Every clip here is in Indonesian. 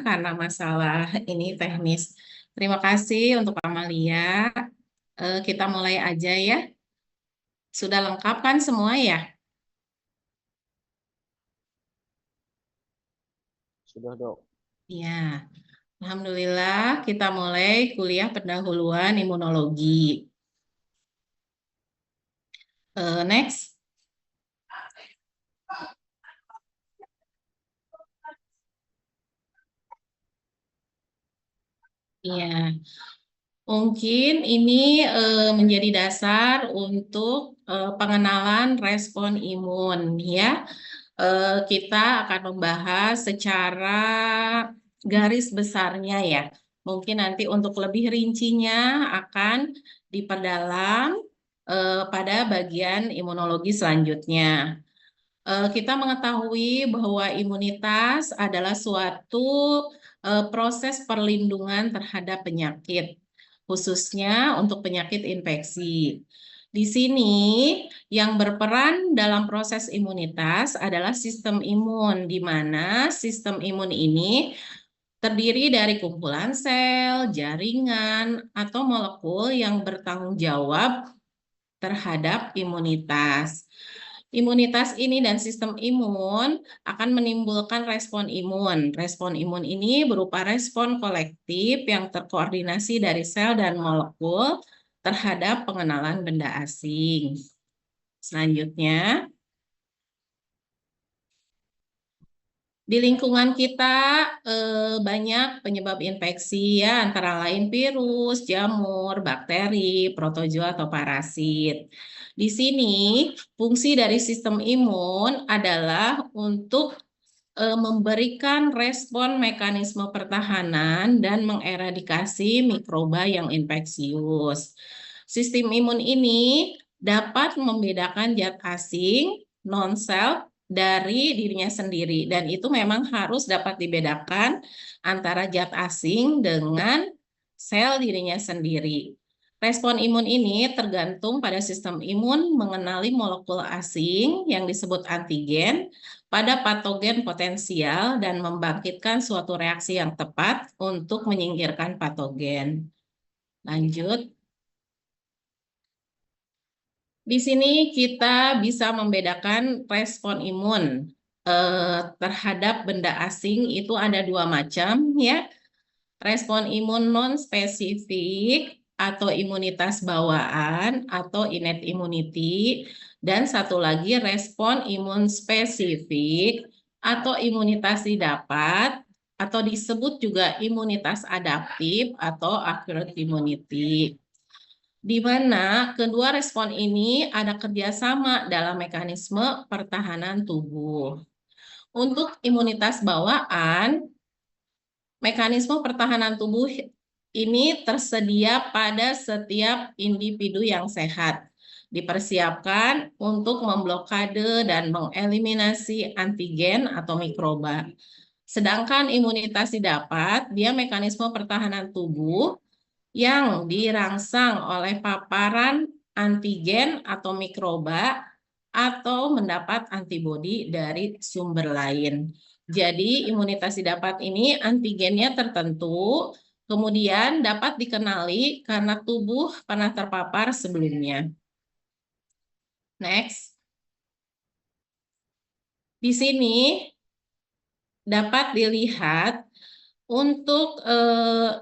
karena masalah ini teknis. Terima kasih untuk Amalia. Kita mulai aja ya. Sudah lengkap kan semua ya? Sudah, Dok. Ya, Alhamdulillah kita mulai kuliah pendahuluan imunologi. Next. Ya, mungkin ini menjadi dasar untuk pengenalan respon imun ya. Kita akan membahas secara garis besarnya ya. Mungkin nanti untuk lebih rincinya akan diperdalam pada bagian imunologi selanjutnya. Kita mengetahui bahwa imunitas adalah suatu proses perlindungan terhadap penyakit, khususnya untuk penyakit infeksi. Di sini yang berperan dalam proses imunitas adalah sistem imun, di mana sistem imun ini terdiri dari kumpulan sel, jaringan, atau molekul yang bertanggung jawab terhadap imunitas. Imunitas ini dan sistem imun akan menimbulkan respon imun. Respon imun ini berupa respon kolektif yang terkoordinasi dari sel dan molekul terhadap pengenalan benda asing. Selanjutnya, di lingkungan kita banyak penyebab infeksi ya, antara lain virus, jamur, bakteri, protozoa atau parasit. Di sini fungsi dari sistem imun adalah untuk memberikan respon mekanisme pertahanan dan mengeradikasi mikroba yang infeksius. Sistem imun ini dapat membedakan zat asing, non-self, dari dirinya sendiri. Dan itu memang harus dapat dibedakan antara zat asing dengan sel dirinya sendiri. Respon imun ini tergantung pada sistem imun mengenali molekul asing yang disebut antigen pada patogen potensial dan membangkitkan suatu reaksi yang tepat untuk menyingkirkan patogen. Lanjut. Di sini kita bisa membedakan respon imun terhadap benda asing itu ada dua macam ya. Respon imun non-spesifik atau imunitas bawaan atau innate immunity, dan satu lagi respon imun spesifik atau imunitas didapat atau disebut juga imunitas adaptif atau acquired immunity, di mana kedua respon ini ada kerjasama dalam mekanisme pertahanan tubuh. Untuk imunitas bawaan, mekanisme pertahanan tubuh ini tersedia pada setiap individu yang sehat. Dipersiapkan untuk memblokade dan mengeliminasi antigen atau mikroba. Sedangkan imunitas didapat, dia mekanisme pertahanan tubuh yang dirangsang oleh paparan antigen atau mikroba atau mendapat antibodi dari sumber lain. Jadi imunitas didapat ini antigennya tertentu, kemudian dapat dikenali karena tubuh pernah terpapar sebelumnya. Next. Di sini dapat dilihat untuk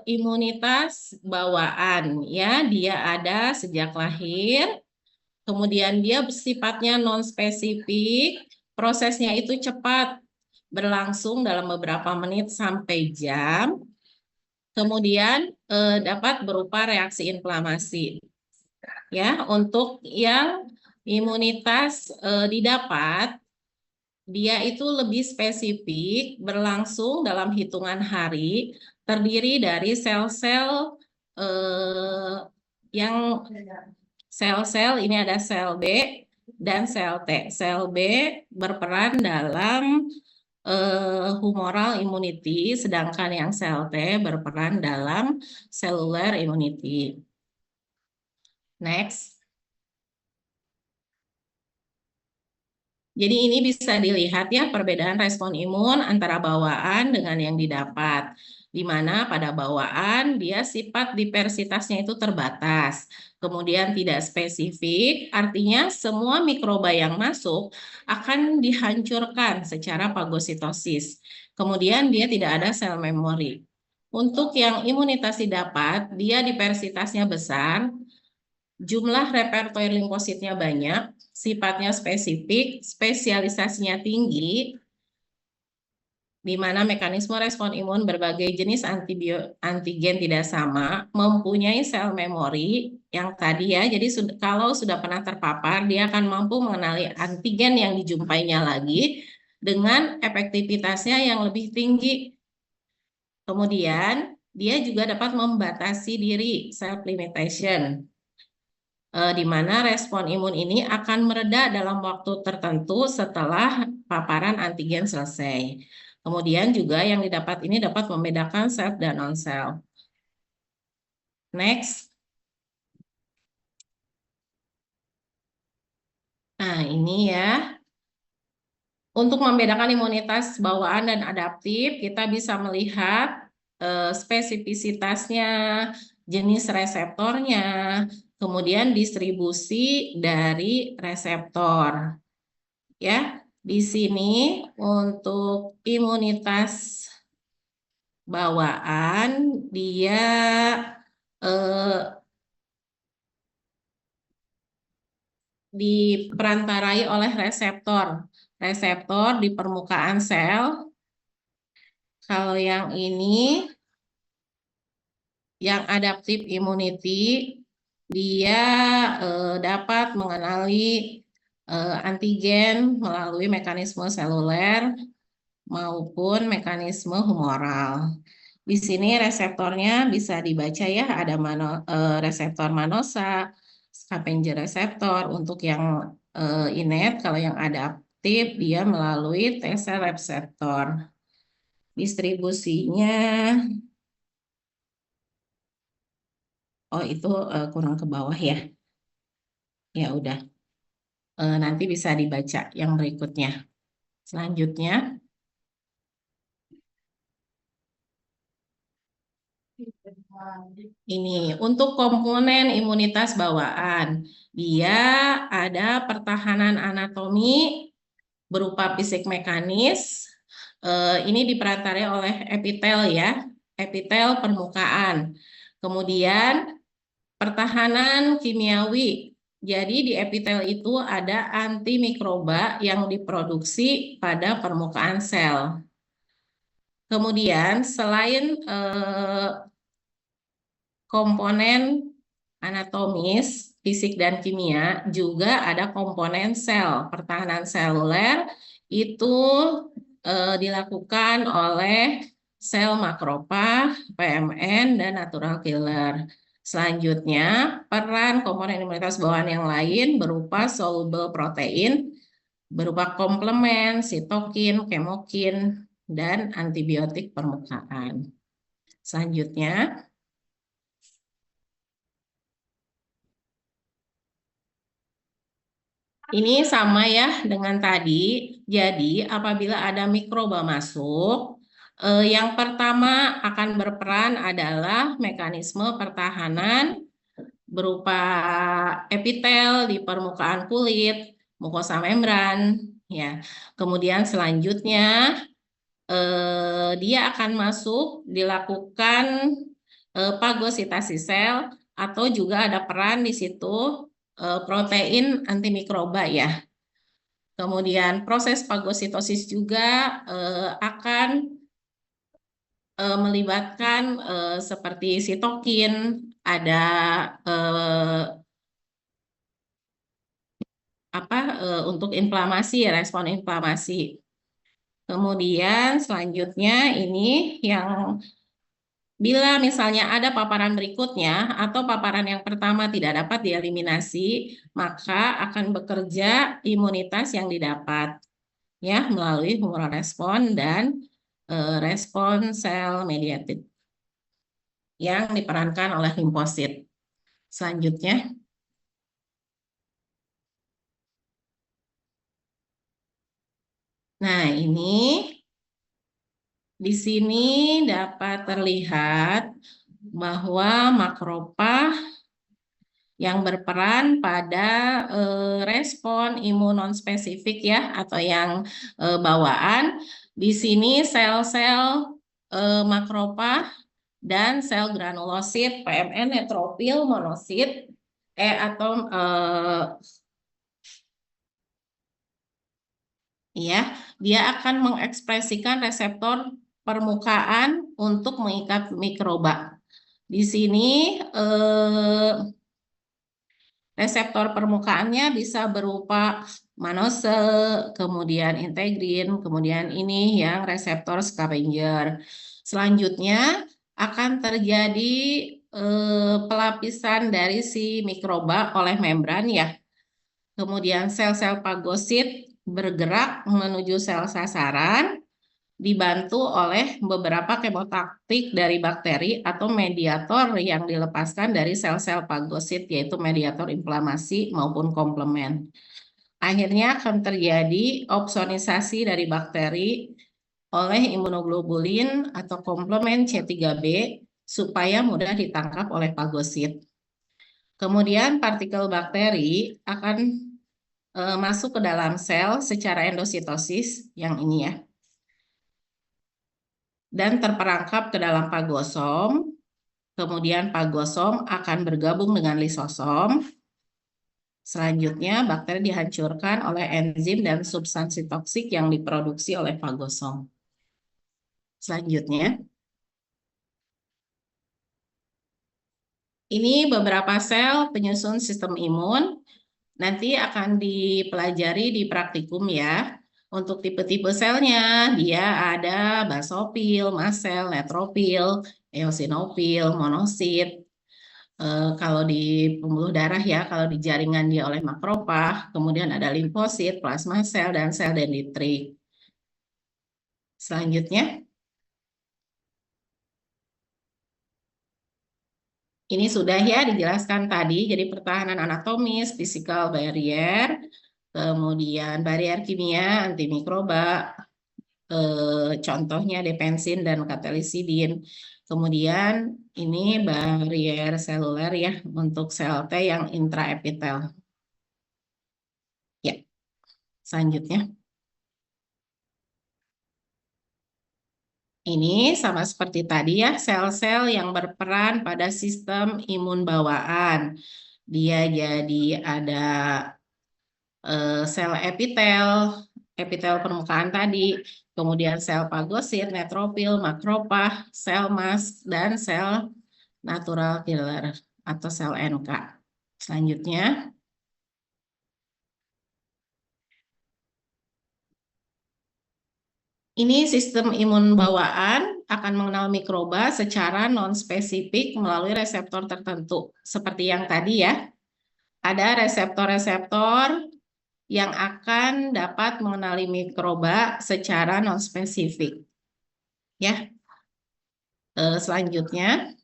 imunitas bawaan ya, dia ada sejak lahir, kemudian dia sifatnya non-spesifik, prosesnya itu cepat, berlangsung dalam beberapa menit sampai jam, kemudian dapat berupa reaksi inflamasi. Ya, untuk yang imunitas didapat, dia itu lebih spesifik, berlangsung dalam hitungan hari, terdiri dari sel-sel yang sel-sel ini ada sel B dan sel T. Sel B berperan dalam humoral immunity, sedangkan yang sel T berperan dalam cellular immunity. Next. Jadi ini bisa dilihat ya perbedaan respon imun antara bawaan dengan yang didapat. Di mana pada bawaan dia sifat diversitasnya itu terbatas. Kemudian tidak spesifik, artinya semua mikroba yang masuk akan dihancurkan secara fagositosis. Kemudian dia tidak ada sel memori. Untuk yang imunitas didapat, dia diversitasnya besar, jumlah repertoire limfositnya banyak, sifatnya spesifik, spesialisasinya tinggi, di mana mekanisme respon imun berbagai jenis antigen tidak sama, mempunyai sel memori yang tadi ya, jadi kalau sudah pernah terpapar, dia akan mampu mengenali antigen yang dijumpainya lagi dengan efektivitasnya yang lebih tinggi. Kemudian, dia juga dapat membatasi diri, self limitation, di mana respon imun ini akan mereda dalam waktu tertentu setelah paparan antigen selesai. Kemudian juga yang didapat ini dapat membedakan self dan non-self. Next. Nah, ini ya. Untuk membedakan imunitas bawaan dan adaptif, kita bisa melihat spesifisitasnya, jenis reseptornya, kemudian distribusi dari reseptor. Ya, di sini untuk imunitas bawaan dia eh, diperantarai oleh reseptor. Reseptor di permukaan sel. Kalau yang ini yang adaptive immunity, dia dapat mengenali antigen melalui mekanisme seluler maupun mekanisme humoral. Di sini reseptornya bisa dibaca ya, ada reseptor manosa, scavenger reseptor. Untuk yang innate, kalau yang adaptif dia melalui T-cell reseptor. Distribusinya, oh itu kurang ke bawah ya. Ya udah, nanti bisa dibaca yang berikutnya. Selanjutnya, ini untuk komponen imunitas bawaan. Dia ada pertahanan anatomi berupa fisik mekanis. Ini diperantarai oleh epitel ya, epitel permukaan. Kemudian pertahanan kimiawi. Jadi di epitel itu ada antimikroba yang diproduksi pada permukaan sel. Kemudian selain komponen anatomis, fisik dan kimia, juga ada komponen sel. Pertahanan seluler itu dilakukan oleh sel makrofag, PMN, dan natural killer. Selanjutnya, peran komponen imunitas bawaan yang lain berupa soluble protein, berupa komplemen, sitokin, kemokin, dan antibiotik permukaan. Selanjutnya, ini sama ya dengan tadi. Jadi, apabila ada mikroba masuk, yang pertama akan berperan adalah mekanisme pertahanan berupa epitel di permukaan kulit, mukosa membran, ya. Kemudian selanjutnya dia akan masuk dilakukan fagositasi sel atau juga ada peran di situ protein antimikroba ya. Kemudian proses fagositosis juga akan melibatkan seperti sitokin, ada eh, untuk inflamasi, respon inflamasi. Kemudian selanjutnya ini yang bila misalnya ada paparan berikutnya atau paparan yang pertama tidak dapat dieliminasi, maka akan bekerja imunitas yang didapat ya melalui humoral respon dan respon sel mediated yang diperankan oleh limfosit. Selanjutnya, Nah, ini di sini dapat terlihat bahwa makropag yang berperan pada respon imun non-spesifik ya atau yang bawaan. Di sini sel-sel makropag dan sel granulosit PMN neutropil monosit atau ya, dia akan mengekspresikan reseptor permukaan untuk mengikat mikroba. Di sini reseptor permukaannya bisa berupa mannose, kemudian integrin, kemudian ini yang reseptor scavenger. Selanjutnya akan terjadi pelapisan dari si mikroba oleh membran ya. Kemudian sel-sel fagosit bergerak menuju sel sasaran, dibantu oleh beberapa kemotaktik dari bakteri atau mediator yang dilepaskan dari sel-sel fagosit, yaitu mediator inflamasi maupun komplement. Akhirnya akan terjadi opsonisasi dari bakteri oleh imunoglobulin atau komplement C3b supaya mudah ditangkap oleh fagosit. Kemudian partikel bakteri akan masuk ke dalam sel secara endositosis yang ini ya, dan terperangkap ke dalam fagosom. Kemudian fagosom akan bergabung dengan lisosom. Selanjutnya bakteri dihancurkan oleh enzim dan substansi toksik yang diproduksi oleh fagosom. Selanjutnya, ini beberapa sel penyusun sistem imun. Nanti akan dipelajari di praktikum ya. Untuk tipe-tipe selnya, dia ada basofil, mast-sel, neutropil, eosinofil, monosit. Kalau di pembuluh darah ya, kalau di jaringan dia oleh makropag, kemudian ada limfosit, plasma sel, dan sel dendritrik. Selanjutnya, ini sudah ya dijelaskan tadi, jadi pertahanan anatomis, physical barrier, kemudian barier kimia, antimikroba, contohnya depensin dan katelisidin. Kemudian ini barier seluler ya untuk sel T yang intraepitel. Ya, selanjutnya. Ini sama seperti tadi ya, sel-sel yang berperan pada sistem imun bawaan. Dia jadi ada sel epitel, epitel permukaan tadi, kemudian sel fagosit, neutropil, makropag, sel mast, dan sel natural killer atau sel NK. Selanjutnya, ini sistem imun bawaan akan mengenal mikroba secara non-spesifik melalui reseptor tertentu. Seperti yang tadi ya, ada reseptor-reseptor yang akan dapat mengenali mikroba secara non-spesifik. Ya, selanjutnya.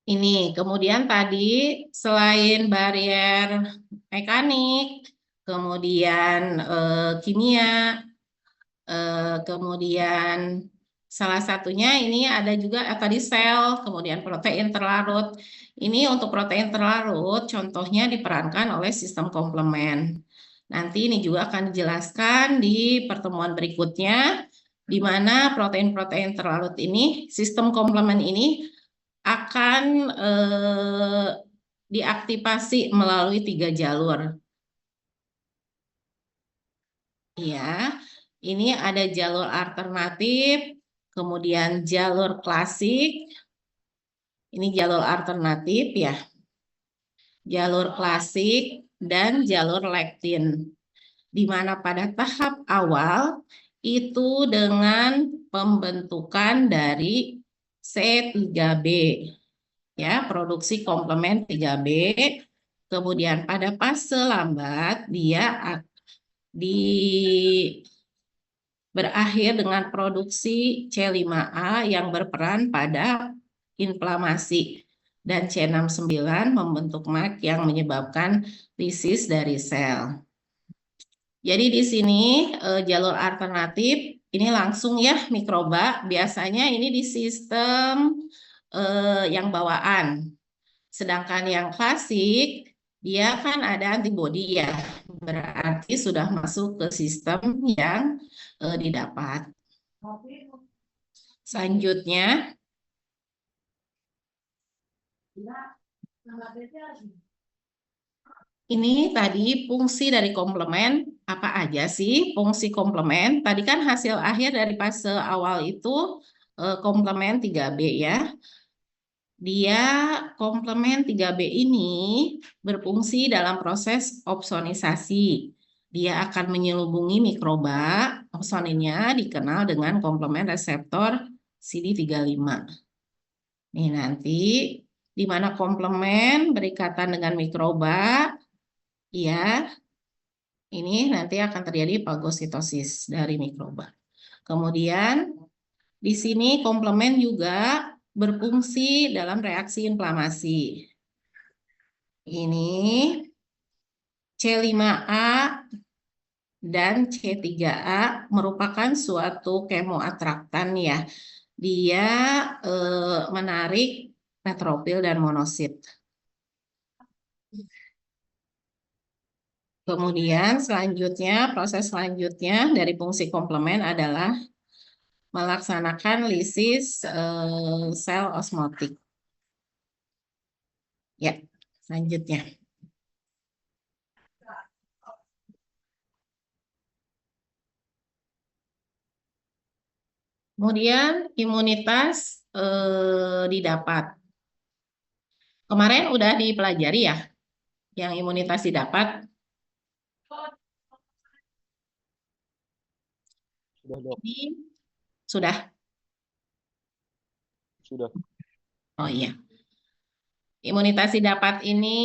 Ini kemudian tadi selain barier mekanik, kemudian kimia, kemudian salah satunya ini ada juga tadi sel, kemudian protein terlarut. Ini untuk protein terlarut contohnya diperankan oleh sistem komplement. Nanti ini juga akan dijelaskan di pertemuan berikutnya, di mana protein-protein terlarut ini, sistem komplement ini akan diaktifasi melalui 3 jalur. Ya, ini ada jalur alternatif, kemudian jalur klasik. Ini jalur alternatif ya. Jalur klasik dan jalur lektin. Di mana pada tahap awal itu dengan pembentukan dari C3b. Ya, produksi komplement 3b. Kemudian pada fase lambat dia di berakhir dengan produksi C5a yang berperan pada inflamasi. dan C69 membentuk MAC yang menyebabkan lisis dari sel. Jadi di sini jalur alternatif ini langsung ya mikroba. Biasanya ini di sistem yang bawaan. Sedangkan yang klasik dia kan ada antibodi ya. Berarti sudah masuk ke sistem yang didapat. Selanjutnya ini tadi fungsi dari komplement apa aja sih fungsi komplement? Tadi kan hasil akhir dari fase awal itu komplement 3B ya. Dia komplement 3B ini berfungsi dalam proses opsonisasi. Dia akan menyelubungi mikroba. Opsoninnya dikenal dengan komplement reseptor CD35. Nih nanti di mana komplement berikatan dengan mikroba, ya ini nanti akan terjadi fagositosis dari mikroba. Kemudian di sini komplement juga berfungsi dalam reaksi inflamasi. Ini C5A dan C3A merupakan suatu kemoatraktan ya. Dia menarik neutrofil dan monosit. Kemudian selanjutnya, proses selanjutnya dari fungsi komplement adalah melaksanakan lisis sel osmotik. Ya, selanjutnya. Kemudian imunitas didapat. Kemarin udah dipelajari ya, yang imunitas didapat. Sudah, Dok. Ini sudah. Sudah. Oh iya. Imunitas didapat ini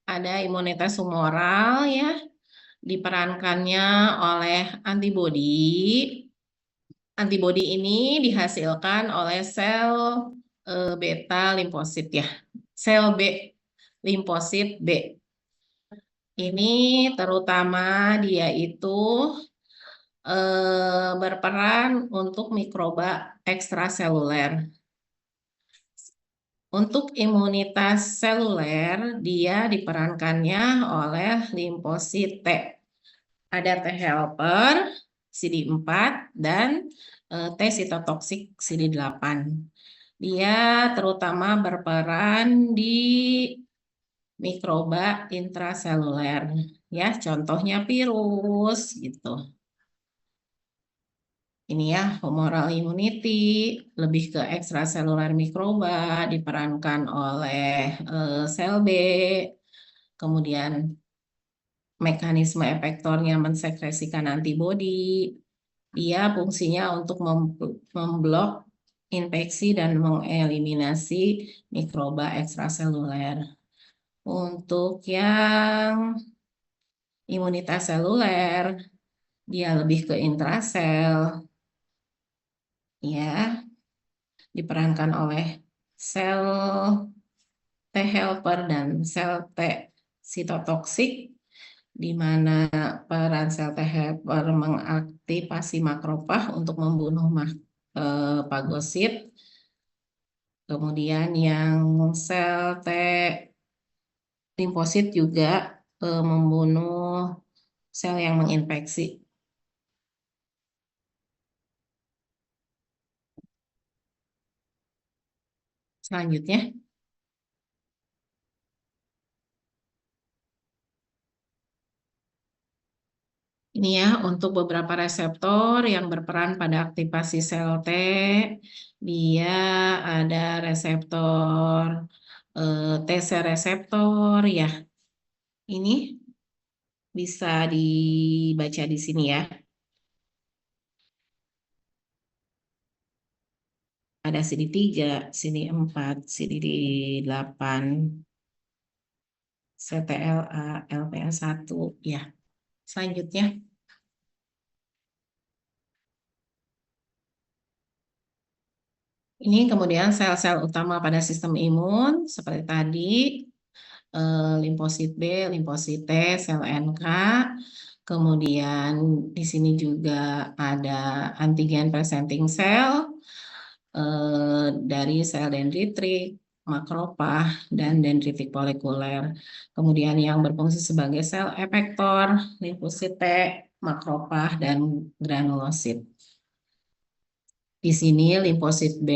ada imunitas humoral ya, diperankannya oleh antibodi. Antibodi ini dihasilkan oleh sel beta limfosit ya. Sel B, limfosit B. Ini terutama dia itu berperan untuk mikroba ekstraseluler. Untuk imunitas seluler, dia diperankannya oleh limfosit T. Ada T helper, CD4, dan T sitotoksik CD8. Dia terutama berperan di mikroba intraseluler. Ya, contohnya virus gitu. Ini ya, humoral immunity, lebih ke ekstraseluler mikroba, diperankan oleh sel B, kemudian mekanisme efektornya mensekresikan antibodi. Dia fungsinya untuk memblok infeksi dan mengeliminasi mikroba ekstraseluler. Untuk yang imunitas seluler, dia lebih ke intrasel, ya, diperankan oleh sel T helper dan sel T sitotoksik, di mana peran sel T helper mengaktifasi makrofag untuk membunuh fagosit. Kemudian yang sel T limfosit juga membunuh sel yang menginfeksi. Selanjutnya, ini ya untuk beberapa reseptor yang berperan pada aktivasi sel T, dia ada reseptor TC reseptor ya. Ini bisa dibaca di sini ya. Ada CD3, CD4, CD8, CTLA, LPA1 ya. Selanjutnya. Ini kemudian sel-sel utama pada sistem imun seperti tadi, limfosit B, limfosit T, sel NK. Kemudian di sini juga ada antigen presenting cell dari sel dendritrik, makrofag, dan dendritik molekuler. Kemudian yang berfungsi sebagai sel efektor, limfosit T, makrofag, dan granulosit. Di sini limfosit B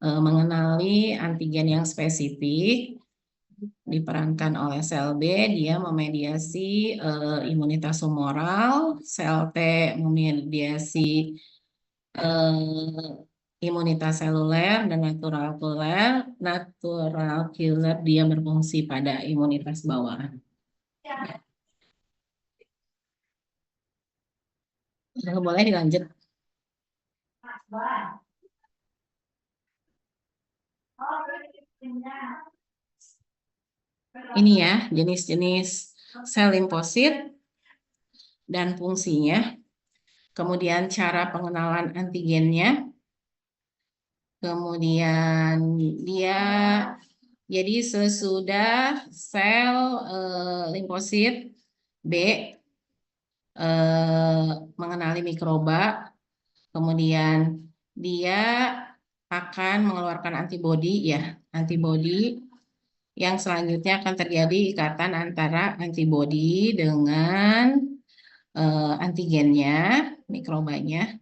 mengenali antigen yang spesifik diperankan oleh sel B, dia memediasi imunitas humoral, sel T memediasi imunitas seluler dan natural killer dia berfungsi pada imunitas bawaan. Boleh dilanjut. Ini ya jenis-jenis sel limfosit dan fungsinya. Kemudian cara pengenalan antigennya. Kemudian dia jadi sesudah sel limfosit B mengenali mikroba, kemudian dia akan mengeluarkan antibodi ya, antibodi yang selanjutnya akan terjadi ikatan antara antibodi dengan antigennya, mikrobanya.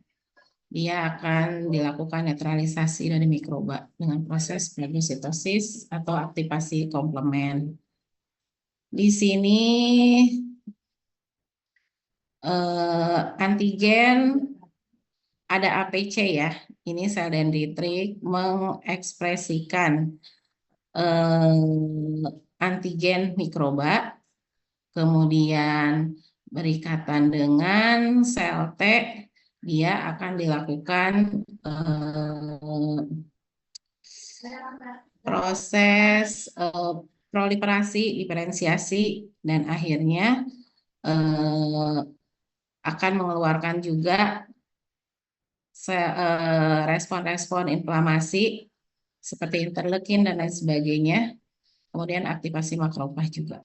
Dia akan dilakukan netralisasi dari mikroba dengan proses fagositosis atau aktivasi komplement. Di sini antigen ada APC ya. Ini sel dendritrik mengekspresikan antigen mikroba, kemudian berikatan dengan sel T, dia akan dilakukan proses proliferasi, diferensiasi, dan akhirnya akan mengeluarkan juga respon-respon inflamasi seperti interleukin dan lain sebagainya. Kemudian aktivasi makrofag juga.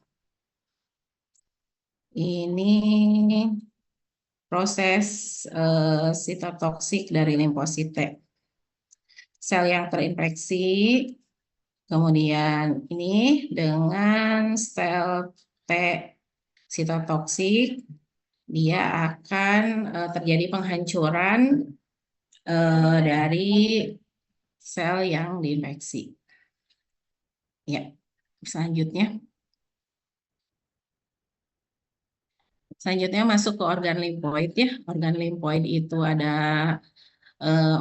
Ini proses sitotoksik dari limfosit T. Sel yang terinfeksi, kemudian ini dengan sel T sitotoksik, dia akan terjadi penghancuran dari sel yang diinfeksi. Ya, selanjutnya. Selanjutnya masuk ke organ limfoid ya. Organ limfoid itu ada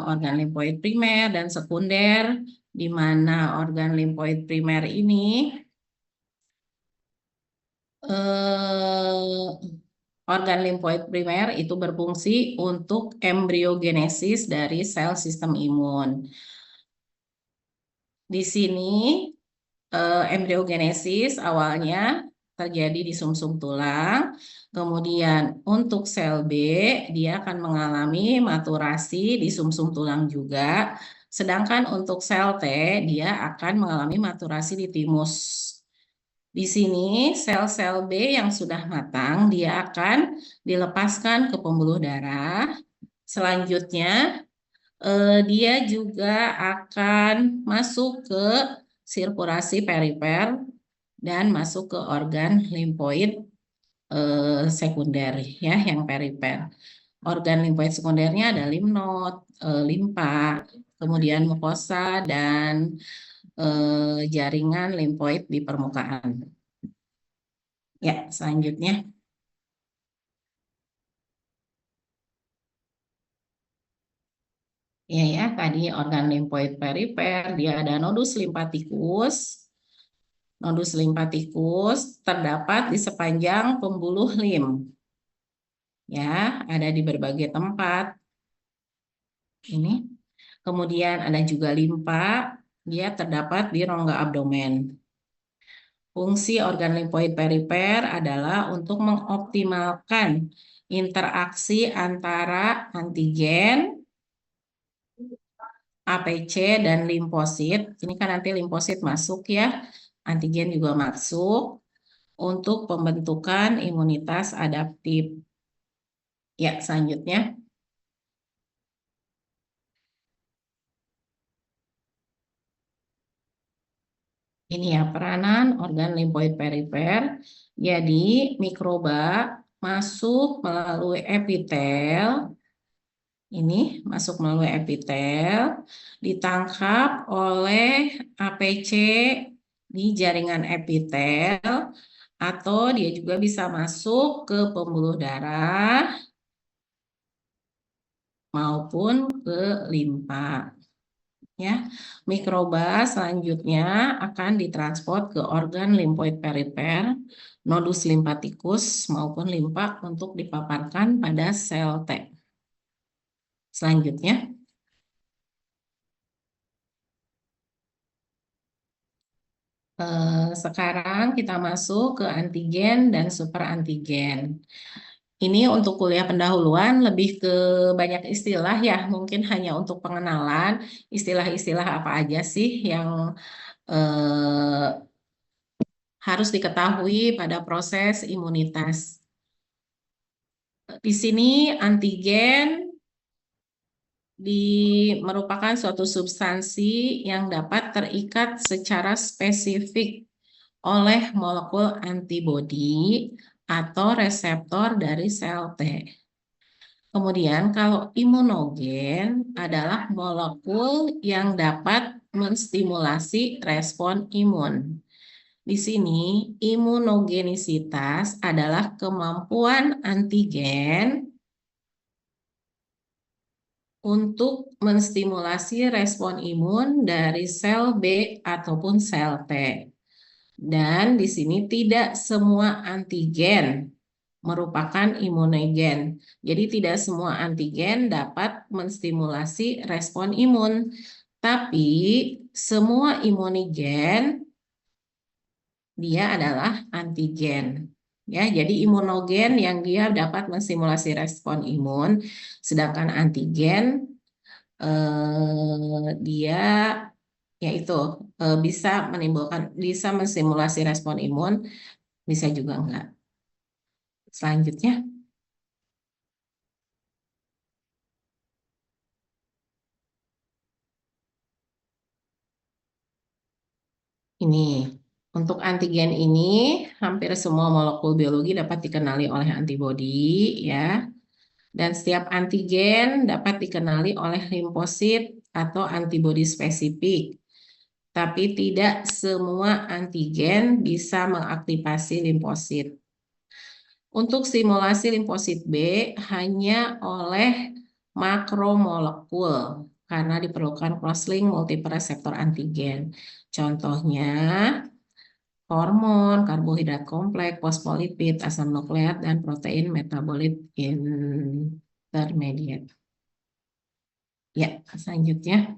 organ limfoid primer dan sekunder, di mana organ limfoid primer ini organ limfoid primer itu berfungsi untuk embriogenesis dari sel sistem imun. Di sini embriogenesis awalnya terjadi di sumsum tulang, kemudian untuk sel B dia akan mengalami maturasi di sumsum tulang juga, sedangkan untuk sel T dia akan mengalami maturasi di timus. Di sini sel-sel B yang sudah matang dia akan dilepaskan ke pembuluh darah. Selanjutnya dia juga akan masuk ke sirkulasi perifer dan masuk ke organ limfoid sekunder ya yang perifer. Organ limfoid sekundernya ada limnod, limpa, kemudian mukosa dan jaringan limfoid di permukaan. Ya, selanjutnya. Ya, tadi organ limfoid perifer, dia ada nodus limfatikus. Nodus limfatikus terdapat di sepanjang pembuluh lim. Ya, ada di berbagai tempat. Ini. Kemudian ada juga limpa, dia terdapat di rongga abdomen. Fungsi organ limfoid perifer adalah untuk mengoptimalkan interaksi antara antigen APC dan limfosit. Ini kan nanti limfosit masuk ya, antigen juga masuk untuk pembentukan imunitas adaptif. Ya, selanjutnya. Ini ya peranan organ limfoid perifer. Jadi mikroba masuk melalui epitel. Ini masuk melalui epitel, ditangkap oleh APC di jaringan epitel, atau dia juga bisa masuk ke pembuluh darah maupun ke limpa. Ya, mikroba selanjutnya akan ditransport ke organ limfoid perifer, nodus limfatikus maupun limpa untuk dipaparkan pada sel T. Selanjutnya, sekarang kita masuk ke antigen dan super antigen. Ini untuk kuliah pendahuluan lebih ke banyak istilah ya, mungkin hanya untuk pengenalan istilah-istilah apa aja sih yang eh, harus diketahui pada proses imunitas. Di sini antigen merupakan suatu substansi yang dapat terikat secara spesifik oleh molekul antibodi atau reseptor dari sel T. Kemudian kalau imunogen adalah molekul yang dapat menstimulasi respon imun. Di sini imunogenisitas adalah kemampuan antigen untuk menstimulasi respon imun dari sel B ataupun sel T. Dan di sini tidak semua antigen merupakan imunogen. Jadi tidak semua antigen dapat menstimulasi respon imun. Tapi semua imunogen dia adalah antigen. Ya, jadi imunogen yang dia dapat menstimulasi respon imun, sedangkan antigen dia yaitu bisa menstimulasi respon imun, bisa juga enggak. Selanjutnya, ini untuk antigen ini hampir semua molekul biologi dapat dikenali oleh antibodi ya. Dan setiap antigen dapat dikenali oleh limfosit atau antibodi spesifik. Tapi tidak semua antigen bisa mengaktifasi limfosit. Untuk stimulasi limfosit B hanya oleh makromolekul karena diperlukan cross-link multiple reseptor antigen. Contohnya hormon, karbohidrat kompleks, fosfolipid, asam nukleat, dan protein metabolit intermediate. Ya, selanjutnya.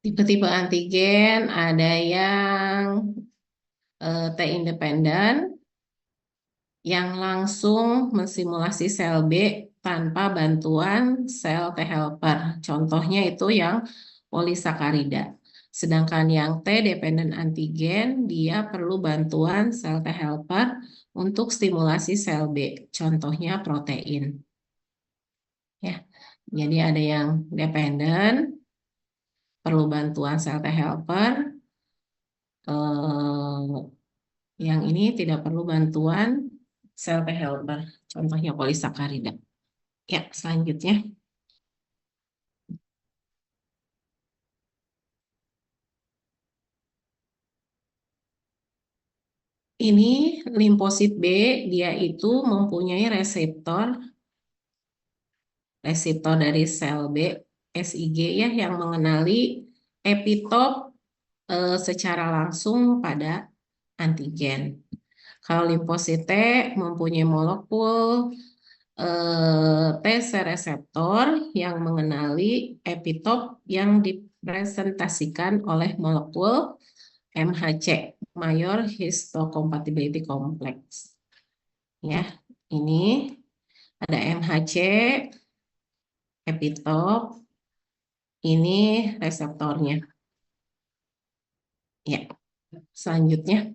Tipe-tipe antigen ada yang T independen, yang langsung mensimulasi sel B tanpa bantuan sel T helper. Contohnya itu yang polisakarida. Sedangkan yang T dependent antigen, dia perlu bantuan sel T helper untuk stimulasi sel B. Contohnya protein. Ya, jadi ada yang dependent, perlu bantuan sel T helper. Yang ini tidak perlu bantuan sel T helper. Contohnya polisakarida. Ya, selanjutnya. Ini limfosit B, dia itu mempunyai reseptor dari sel B, SIG ya, yang mengenali epitop secara langsung pada antigen. Kalau limfosit T mempunyai molekul T sel reseptor yang mengenali epitop yang dipresentasikan oleh molekul MHC, Major Histocompatibility Complex. Ya, ini ada MHC epitop, ini reseptornya. Ya, selanjutnya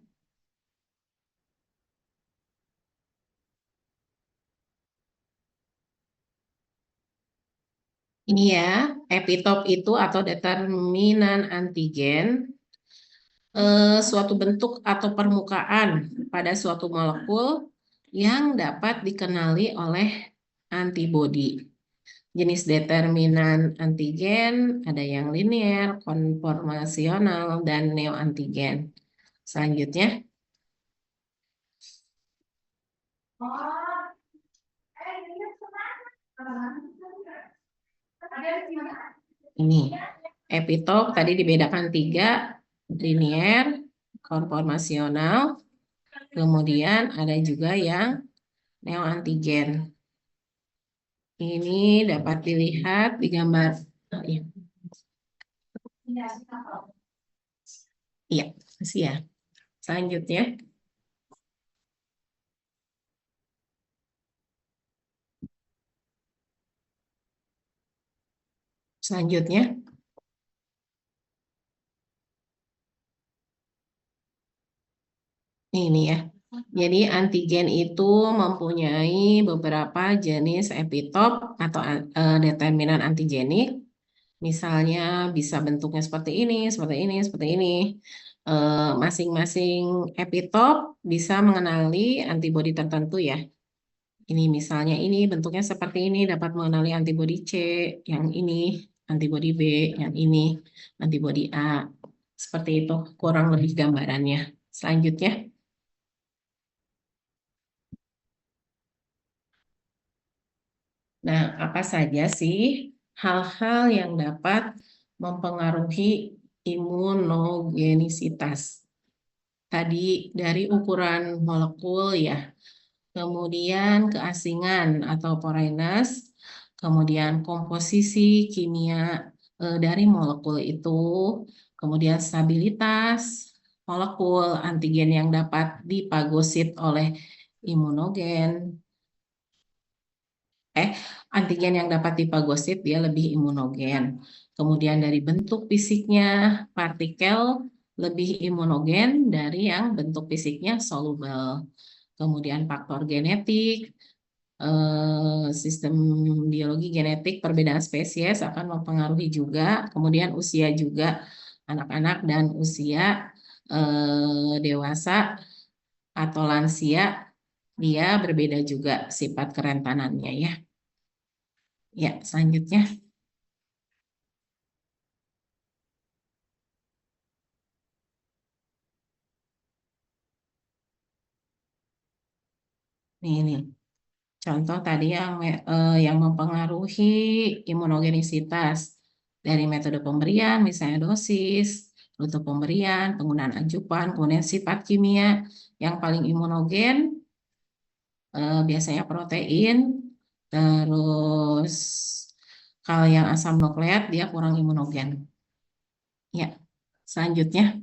ini ya, epitop itu atau determinan antigen suatu bentuk atau permukaan pada suatu molekul yang dapat dikenali oleh antibodi. Jenis determinan antigen ada yang linear, konformasional, dan neoantigen. Selanjutnya, ini epitop tadi dibedakan tiga, linear, konformasional, kemudian ada juga yang neoantigen. Ini dapat dilihat di gambar. Iya, iya, kasih ya. Selanjutnya, selanjutnya, ini ya. Jadi antigen itu mempunyai beberapa jenis epitop atau determinan antigenik. Misalnya bisa bentuknya seperti ini, seperti ini, seperti ini. Masing-masing epitop bisa mengenali antibodi tertentu ya. Ini misalnya ini bentuknya seperti ini dapat mengenali antibodi C, yang ini antibodi B, yang ini antibodi A. Seperti itu kurang lebih gambarannya. Selanjutnya, nah apa saja sih hal-hal yang dapat mempengaruhi imunogenisitas? Tadi dari ukuran molekul ya, kemudian keasingan atau porainas, kemudian komposisi kimia dari molekul itu, kemudian stabilitas molekul, antigen yang dapat dipagosit oleh imunogen, eh antigen yang dapat dipagosit dia lebih imunogen. Kemudian dari bentuk fisiknya, partikel lebih imunogen dari yang bentuk fisiknya soluble. Kemudian faktor genetik, sistem biologi genetik perbedaan spesies akan mempengaruhi juga. Kemudian usia juga anak-anak dan usia dewasa atau lansia dia berbeda juga sifat kerentanannya ya. Ya, selanjutnya ini contoh tadi yang mempengaruhi imunogenisitas dari metode pemberian, misalnya dosis, rute pemberian, penggunaan ajupan, kemudian sifat kimia yang paling imunogen biasanya protein, terus kalau yang asam nukleat dia kurang imunogen. Ya, selanjutnya.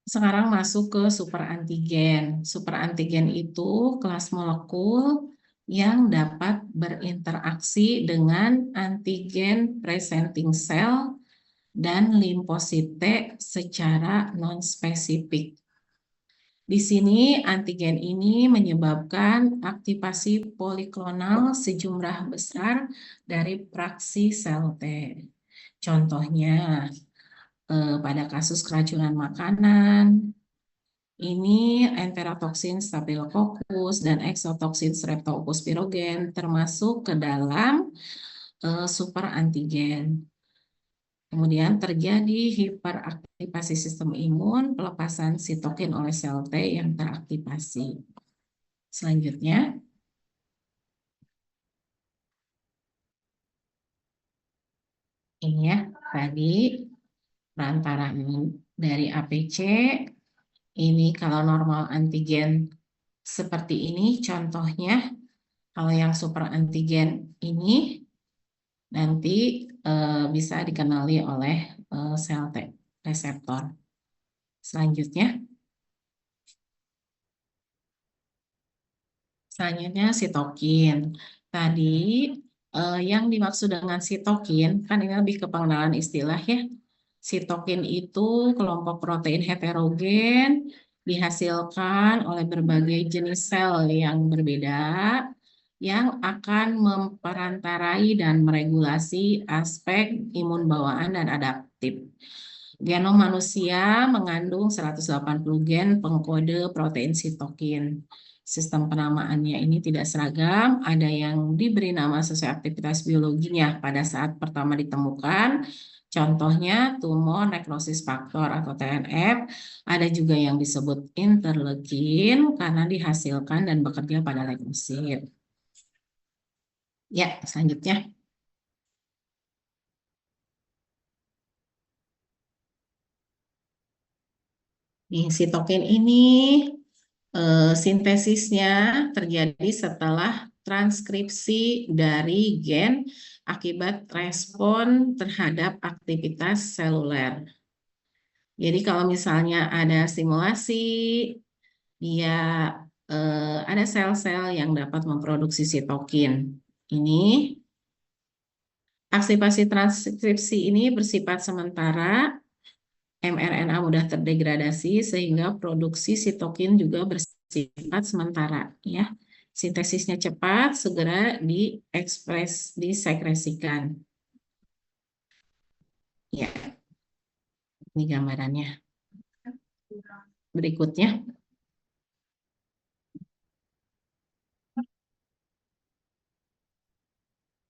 Sekarang masuk ke superantigen. Superantigen itu kelas molekul yang dapat berinteraksi dengan antigen presenting cell dan limfosite secara non-spesifik. Di sini antigen ini menyebabkan aktivasi poliklonal sejumlah besar dari fraksi sel T. Contohnya pada kasus keracunan makanan, ini enterotoksin Staphylococcus dan exotoksin Streptococcus pyogenes termasuk ke dalam superantigen. Kemudian terjadi hiperaktivasi sistem imun, pelepasan sitokin oleh sel T yang teraktivasi. Selanjutnya, ini ya, tadi perantaraan dari APC, ini kalau normal antigen seperti ini contohnya, kalau yang super antigen ini nanti bisa dikenali oleh sel T reseptor. Selanjutnya, selanjutnya sitokin. Tadi yang dimaksud dengan sitokin, kan ini lebih ke pengenalan istilah ya. Sitokin itu kelompok protein heterogen dihasilkan oleh berbagai jenis sel yang berbeda yang akan memperantarai dan meregulasi aspek imun bawaan dan adaptif. Genom manusia mengandung 180 gen pengkode protein sitokin. Sistem penamaannya ini tidak seragam, ada yang diberi nama sesuai aktivitas biologinya pada saat pertama ditemukan. Contohnya tumor nekrosis faktor atau TNF, ada juga yang disebut interleukin karena dihasilkan dan bekerja pada leukosit. Ya, selanjutnya. Nih, sitokin ini sintesisnya terjadi setelah transkripsi dari gen akibat respon terhadap aktivitas seluler. Jadi kalau misalnya ada stimulasi, dia ada sel-sel yang dapat memproduksi sitokin. Ini aktivasi transkripsi ini bersifat sementara, mRNA mudah terdegradasi sehingga produksi sitokin juga bersifat sementara ya. Sintesisnya cepat, segera disekresikan. Ya, ini gambarannya. Berikutnya.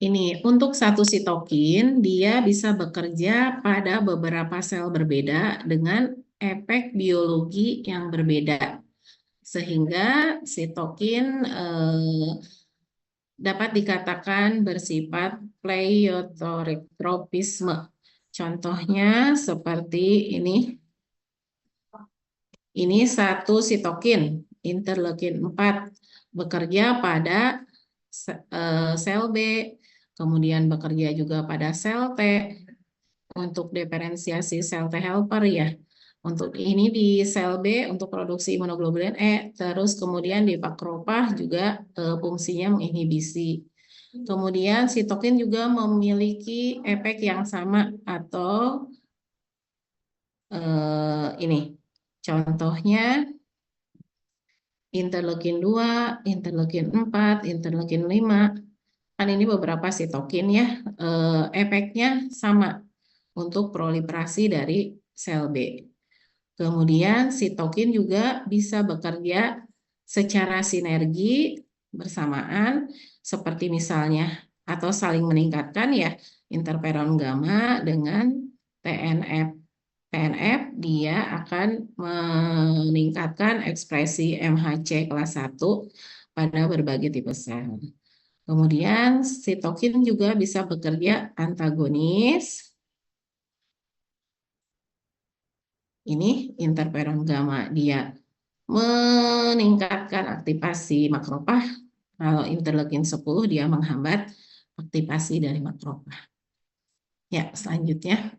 Ini untuk satu sitokin, dia bisa bekerja pada beberapa sel berbeda dengan efek biologi yang berbeda. Sehingga sitokin dapat dikatakan bersifat pleiotropisme. Contohnya seperti ini. Ini satu sitokin, interleukin 4, bekerja pada sel B, kemudian bekerja juga pada sel T untuk diferensiasi sel T helper ya. Untuk ini di sel B untuk produksi imunoglobulin E, terus kemudian di makropag juga fungsinya menginhibisi. Kemudian sitokin juga memiliki efek yang sama atau ini contohnya interleukin 2, interleukin 4, interleukin 5. Kan ini beberapa sitokin ya, efeknya sama untuk proliferasi dari sel B. Kemudian sitokin juga bisa bekerja secara sinergi bersamaan seperti misalnya atau saling meningkatkan ya interferon gamma dengan TNF. TNF dia akan meningkatkan ekspresi MHC kelas 1 pada berbagai tipe sel. Kemudian sitokin juga bisa bekerja antagonis. Ini interferon gamma dia meningkatkan aktivasi makrofag. Kalau interleukin 10 dia menghambat aktivasi dari makrofag. Ya, selanjutnya.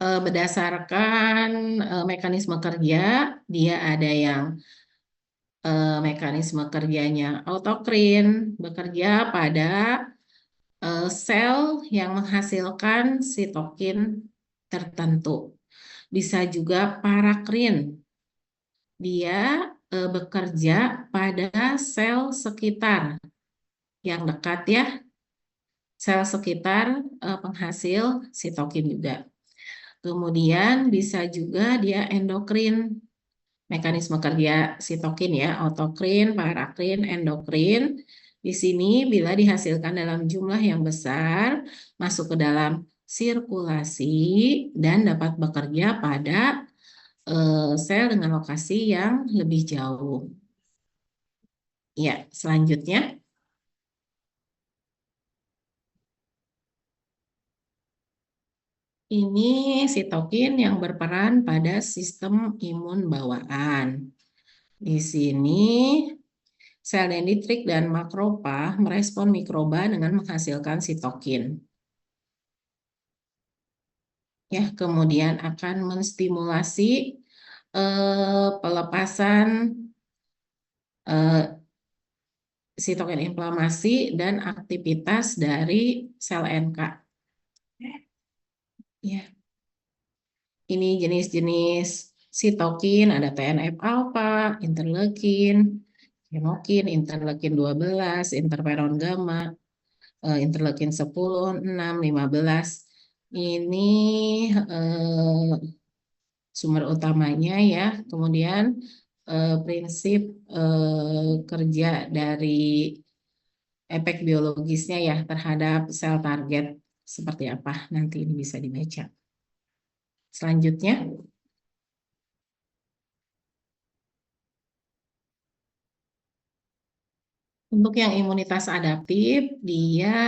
Berdasarkan mekanisme kerja, dia ada yang mekanisme kerjanya autokrin, bekerja pada sel yang menghasilkan sitokin tertentu. Bisa juga parakrin, dia bekerja pada sel sekitar yang dekat ya, sel sekitar penghasil sitokin juga. Kemudian bisa juga dia endokrin, mekanisme kerja sitokin ya, autokrin, parakrin, endokrin. Di sini bila dihasilkan dalam jumlah yang besar, masuk ke dalam sirkulasi dan dapat bekerja pada sel dengan lokasi yang lebih jauh. Ya, selanjutnya. Ini sitokin yang berperan pada sistem imun bawaan. Di sini sel dendritrik dan makrofag merespon mikroba dengan menghasilkan sitokin. ya, kemudian akan menstimulasi pelepasan eh, sitokin inflamasi dan aktivitas dari sel NK. Ya, ini jenis-jenis sitokin, ada TNF alfa, interleukin, hemokin, interleukin 12, interferon gamma, interleukin 10, 6, 15. Ini sumber utamanya ya. Kemudian prinsip kerja dari efek biologisnya ya terhadap sel target seperti apa nanti ini bisa dibaca. Selanjutnya, untuk yang imunitas adaptif, dia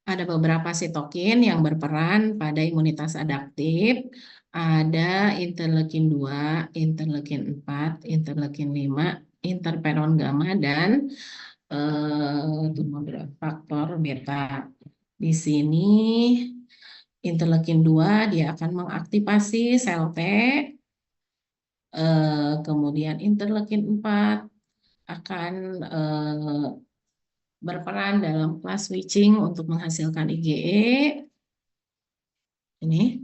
ada beberapa sitokin yang berperan pada imunitas adaptif. Ada interleukin 2, interleukin 4, interleukin 5, interferon gamma, dan tumor faktor beta. Di sini interleukin 2 dia akan mengaktifasi sel T, kemudian interleukin 4 akan berperan dalam class switching untuk menghasilkan IgE. Ini.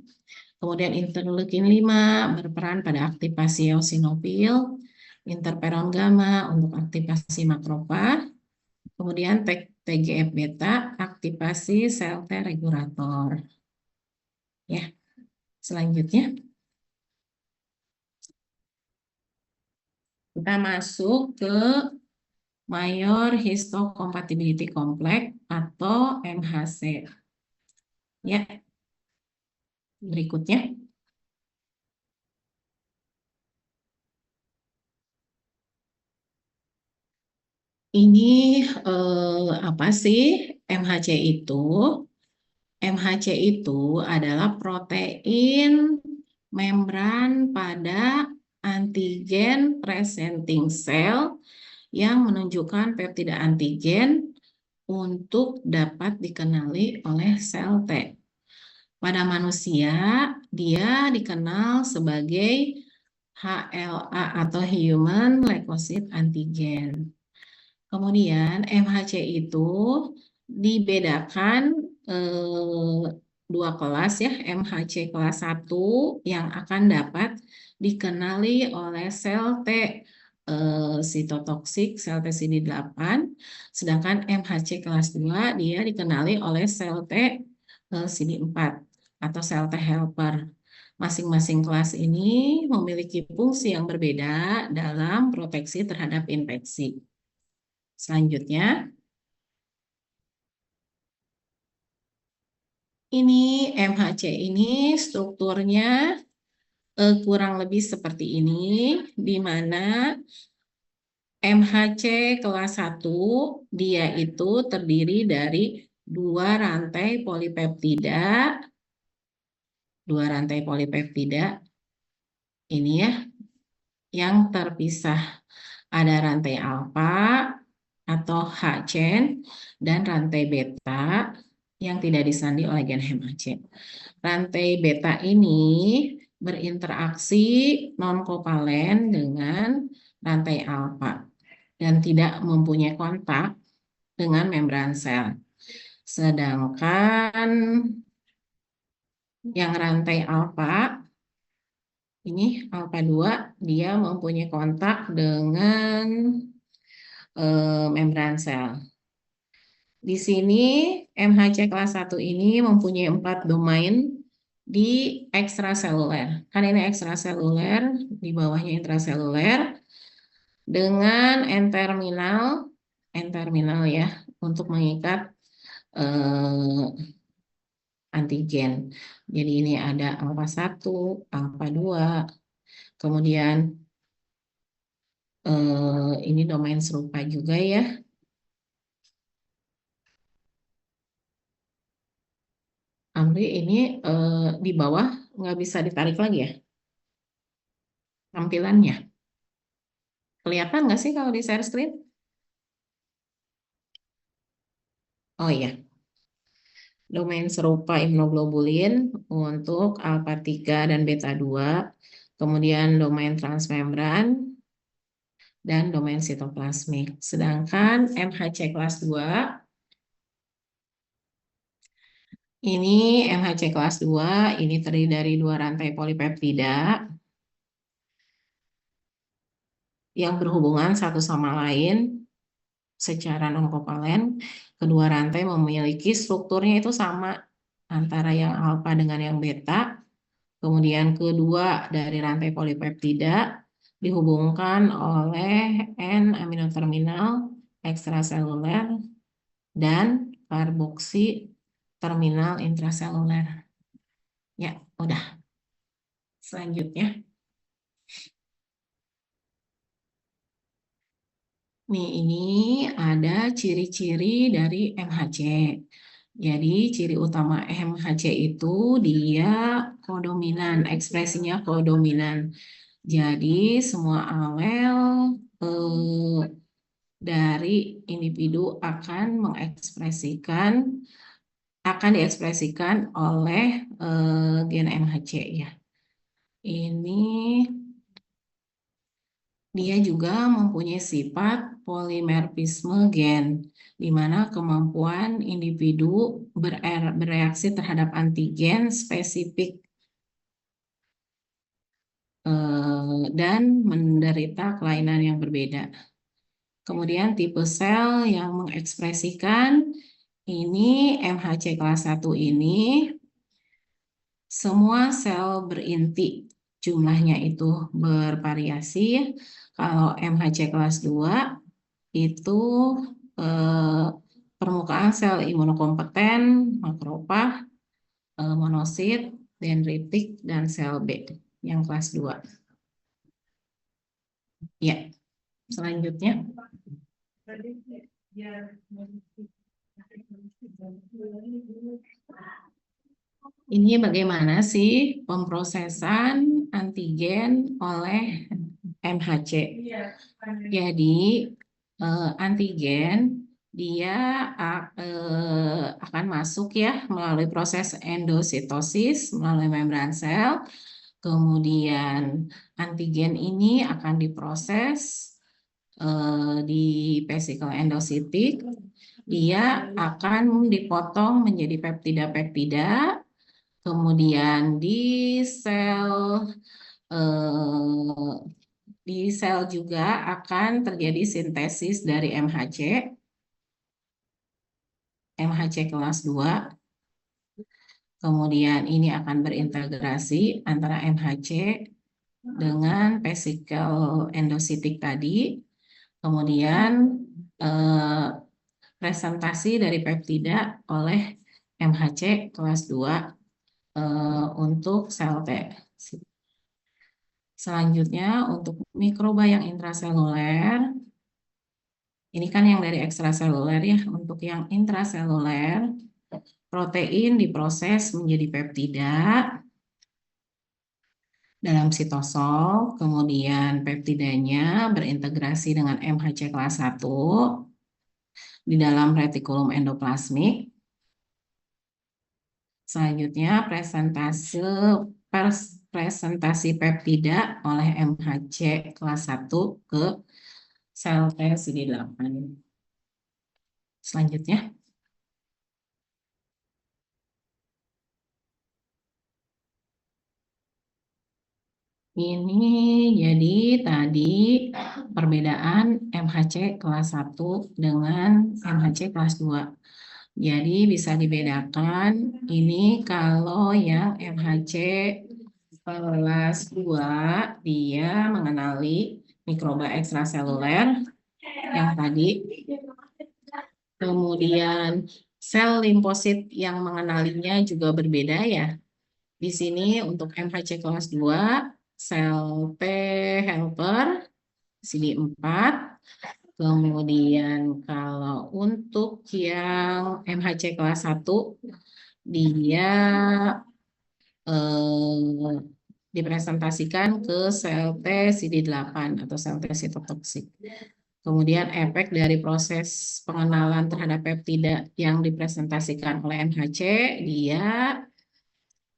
Kemudian interleukin 5 berperan pada aktivasi eosinofil, interferon gamma untuk aktivasi makrofag, kemudian TGF beta aktivasi sel T regulator. Ya, selanjutnya kita masuk ke Mayor Histocompatibility Complex atau MHC. Ya, berikutnya. Ini apa sih MHC itu? MHC itu adalah protein membran pada antigen presenting cell yang menunjukkan peptida antigen untuk dapat dikenali oleh sel T. Pada manusia, dia dikenal sebagai HLA atau Human Leukocyte Antigen. Kemudian MHC itu dibedakan eh, dua kelas ya, MHC kelas 1 yang akan dapat dikenali oleh sel T sitotoksik, sel T CD8, sedangkan MHC kelas 2 dia dikenali oleh sel T CD4 atau sel T helper. Masing-masing kelas ini memiliki fungsi yang berbeda dalam proteksi terhadap infeksi. Selanjutnya, ini MHC ini strukturnya kurang lebih seperti ini, di mana MHC kelas 1 dia itu terdiri dari dua rantai polipeptida ini ya, yang terpisah. Ada rantai alfa atau H-chain dan rantai beta yang tidak disandi oleh gen HMAC. Rantai beta ini berinteraksi non-kovalen dengan rantai alfa dan tidak mempunyai kontak dengan membran sel. Sedangkan yang rantai alfa ini alfa 2 dia mempunyai kontak dengan membran sel. Di sini MHC kelas 1 ini mempunyai 4 domain di ekstraseluler. Kan ini ekstraseluler, di bawahnya intraseluler dengan N-terminal ya untuk mengikat antigen. Jadi ini ada alfa 1, alfa 2, kemudian ini domain serupa juga ya. Amri ini di bawah nggak bisa ditarik lagi ya tampilannya. Kelihatan nggak sih kalau di share screen? Oh iya. domain serupa imunoglobulin untuk alpha 3 dan beta 2, kemudian domain transmembran, dan domain sitoplasmik. Sedangkan MHC kelas 2, ini MHC kelas 2, ini terdiri dari 2 rantai polipeptida yang berhubungan satu sama lain secara non-kovalen. Kedua rantai memiliki strukturnya itu sama antara yang alfa dengan yang beta. Kemudian kedua dari rantai polipeptida dihubungkan oleh N-aminoterminal ekstraseluler dan karboksi terminal intraseluler. Ya, udah. Selanjutnya. Nih, ini ada ciri-ciri dari MHC. Jadi, ciri utama MHC itu dia kodominan, ekspresinya kodominan. Jadi, semua alel dari individu akan diekspresikan oleh gen MHC ya. Ini dia juga mempunyai sifat polimerpisme gen, di mana kemampuan individu bereaksi terhadap antigen spesifik dan menderita kelainan yang berbeda. Kemudian tipe sel yang mengekspresikan ini MHC kelas 1 ini semua sel berinti jumlahnya itu bervariasi. Kalau MHC kelas 2 itu permukaan sel imunokompeten, makrofag, monosit, dendritik, dan sel B yang kelas 2. Ya, selanjutnya. Ini bagaimana sih pemrosesan antigen oleh MHC? Jadi antigen dia akan masuk ya melalui proses endositosis melalui membran sel. Kemudian antigen ini akan diproses di vesikel endositik. Dia akan dipotong menjadi peptida-peptida. Kemudian di sel juga akan terjadi sintesis dari MHC kelas 2. Kemudian ini akan berintegrasi antara MHC dengan vesikel endositik tadi. Kemudian presentasi dari peptida oleh MHC kelas 2 untuk sel T. Selanjutnya untuk mikroba yang intraseluler, ini kan yang dari ekstraseluler ya. Untuk yang intraseluler, protein diproses menjadi peptida dalam sitosol, kemudian peptidanya berintegrasi dengan MHC kelas 1 di dalam retikulum endoplasmik. Selanjutnya presentasi peptida oleh MHC kelas 1 ke sel T CD8. Selanjutnya. Ini jadi tadi perbedaan MHC kelas 1 dengan MHC kelas 2. Jadi bisa dibedakan ini kalau yang MHC kelas 2 dia mengenali mikroba ekstraseluler yang tadi. Kemudian sel limfosit yang mengenalinya juga berbeda ya. Di sini untuk MHC kelas 2 sel T helper CD4. Kemudian kalau untuk yang MHC kelas 1 dia dipresentasikan ke sel T CD8 atau sel T sitotoksik. Kemudian efek dari proses pengenalan terhadap peptida yang dipresentasikan oleh MHC, dia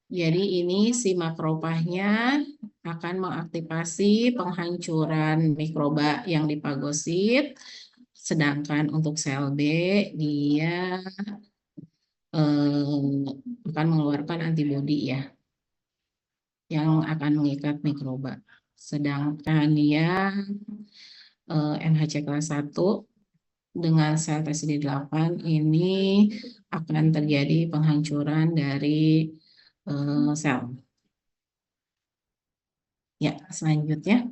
jadi ini si makrofagnya akan mengaktifasi penghancuran mikroba yang dipagosit, sedangkan untuk sel B dia akan mengeluarkan antibodi ya yang akan mengikat mikroba. Sedangkan yang NHC kelas 1 dengan sel TCD8 ini akan terjadi penghancuran dari sel. Ya, selanjutnya.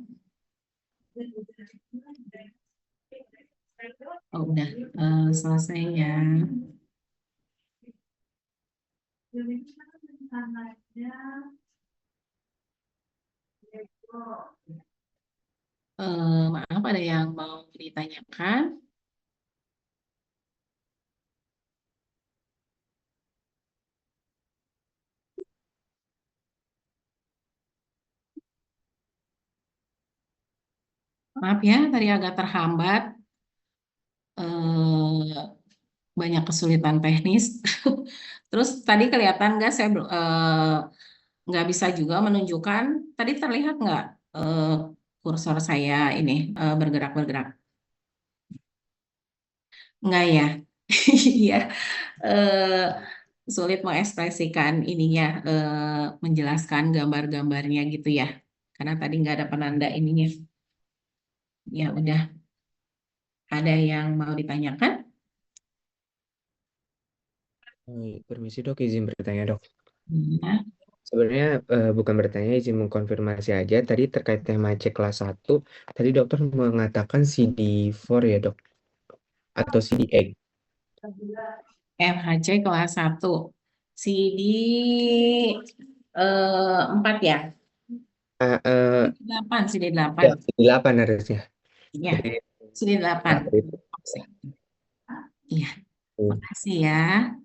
Oh, udah selesai ya. Maaf, ada yang mau ditanyakan? Maaf ya, tadi agak terhambat. Eh, Banyak kesulitan teknis. Terus tadi kelihatan nggak saya nggak bisa juga menunjukkan. Tadi terlihat nggak eh, kursor saya ini bergerak-bergerak? Nggak ya? Iya. eh, Sulit mengekspresikan ininya, menjelaskan gambar-gambarnya gitu ya. Karena tadi nggak ada penanda ininya. Ya udah, ada yang mau ditanyakan? Permisi dok, izin bertanya dok. Ya. Sebenarnya bukan bertanya, izin mengkonfirmasi aja. Tadi terkait tema C kelas 1, tadi dokter mengatakan CD4 ya dok? Atau CD8? FHC kelas 1. CD 4 ya? CD8, CD8. Ya, CD8 harusnya. Ya, Jadi, CD8. apa itu? Iya, makasih ya.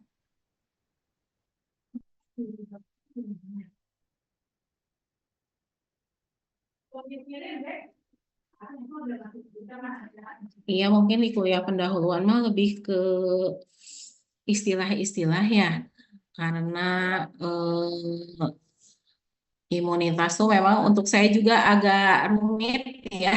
Iya, mungkin di kuliah pendahuluan mah lebih ke istilah-istilah ya. Karena imunitas tuh memang untuk saya juga agak rumit ya.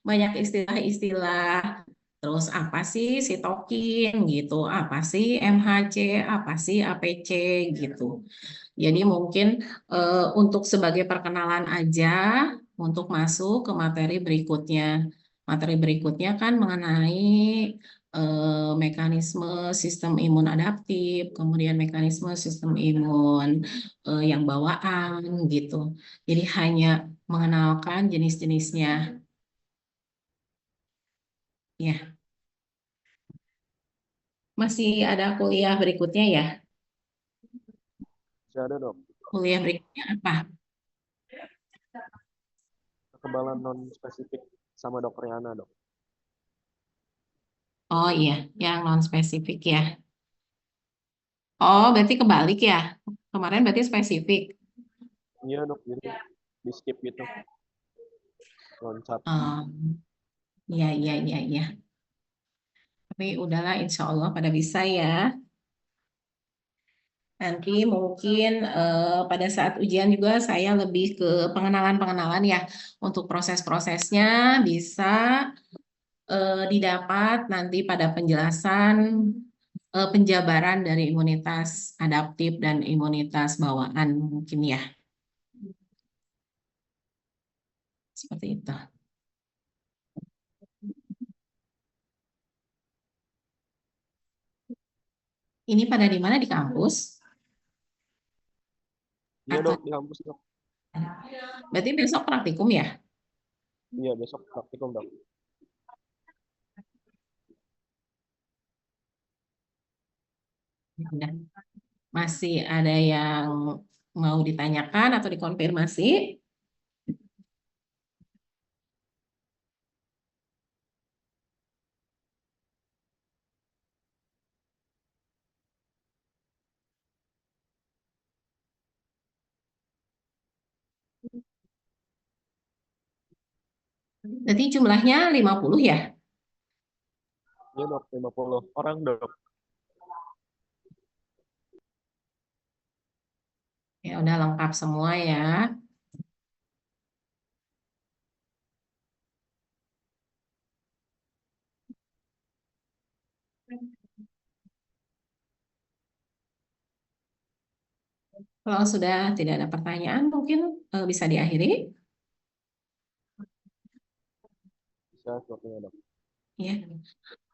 Banyak istilah-istilah. Terus apa sih sitokin gitu, apa sih MHC, apa sih APC gitu. Jadi mungkin untuk sebagai perkenalan aja untuk masuk ke materi berikutnya. Materi berikutnya kan mengenai mekanisme sistem imun adaptif, kemudian mekanisme sistem imun yang bawaan gitu. Jadi hanya mengenalkan jenis-jenisnya. Ya, masih ada kuliah berikutnya ya. Masih ada dok, Kuliah berikutnya apa? kekebalan non spesifik sama dok Riana dok. Oh iya, yang non spesifik ya. Oh, berarti kebalik ya. Kemarin berarti spesifik. Iya dok, jadi di skip gitu, loncat. Oh, iya, iya, iya, iya. Tapi udahlah, insya Allah pada bisa ya. Nanti mungkin pada saat ujian juga saya lebih ke pengenalan-pengenalan ya. Untuk proses-prosesnya bisa didapat nanti pada penjelasan penjabaran dari imunitas adaptif dan imunitas bawaan mungkin ya. Seperti itu. Ini pada di mana di kampus? Iya Atau dok, di kampus dok. berarti besok praktikum ya? Iya besok praktikum dok. Ya udah. Masih ada yang mau ditanyakan atau dikonfirmasi? Berarti jumlahnya 50 ya? Iya dok, 50 orang dok. Ya udah lengkap semua ya. Kalau sudah tidak ada pertanyaan, mungkin bisa diakhiri. Bisa waktunya dok. Ya,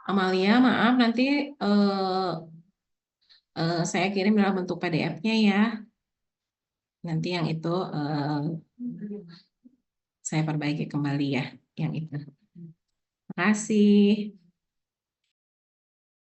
Amalia, maaf nanti eh, saya kirim dalam bentuk PDF-nya ya. Nanti yang itu saya perbaiki kembali ya, yang itu. Terima kasih.